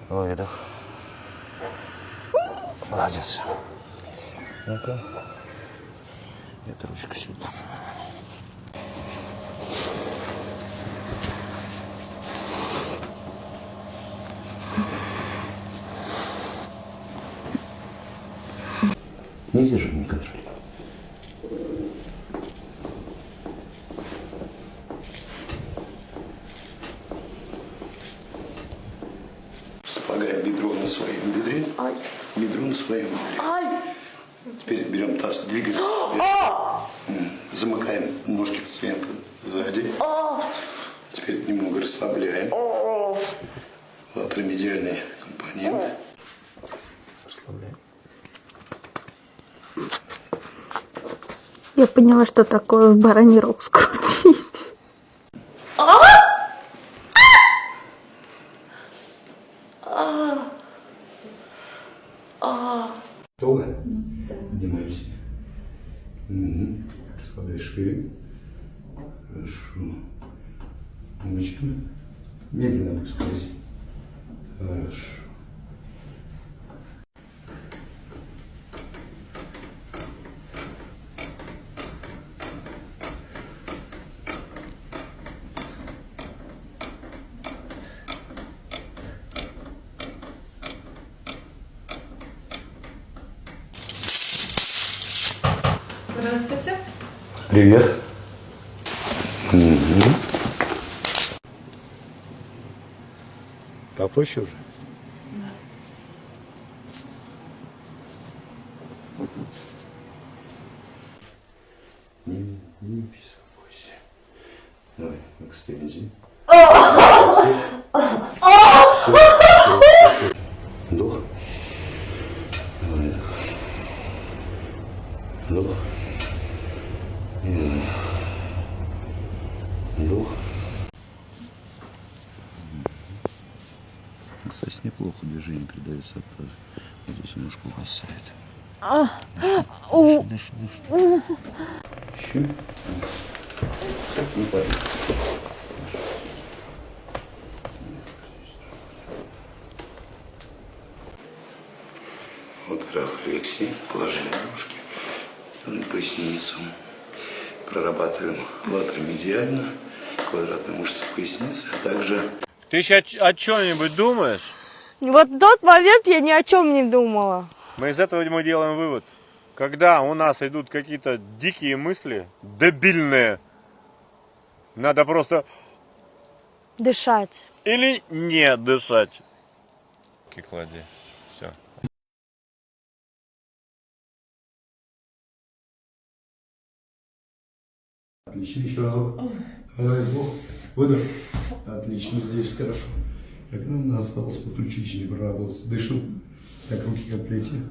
Выдох. Молодец. Ну-ка. Это ручка сюда. Не держи, не контролируй. Располагаем бедро на своем бедре. Ай. Бедро на своем бедре. Ай. Теперь берем таз, двигаем себе. Замыкаем ножки пациента сзади. Теперь немного расслабляем. Латеромедиальный компонент. Расслабляем. Я поняла, что такое в бараний рог скрутить. Долго? Поднимаемся. Угу. Расслабляй шею. Хорошо. Умничка. Медленно опускайся. Хорошо. Здравствуйте. Привет. Угу. Попроще уже? Да. Не беспокойся. Давай, экстензии. Вдох. Выдох. Вдох. И выдох. Вдох. Кстати, неплохо движение передается от таза. Вот здесь немножко касает. Дыши, дыши. Еще. Не падай. Вот рефлексии, положение ножки, поясницу. Прорабатываем латеромедиально, квадратные мышцы поясницы, а также... Ты сейчас о чем-нибудь думаешь? Вот в тот момент я ни о чем не думала. Мы из этого мы делаем вывод. Когда у нас идут какие-то дикие мысли, дебильные, надо просто Дышать. или не дышать. Клади. Все. Отлично, еще разок. Давай, вдох, выдох. Отлично, здесь хорошо. Как нам осталось подключичнее проработать. Дышим. Так, руки как плети.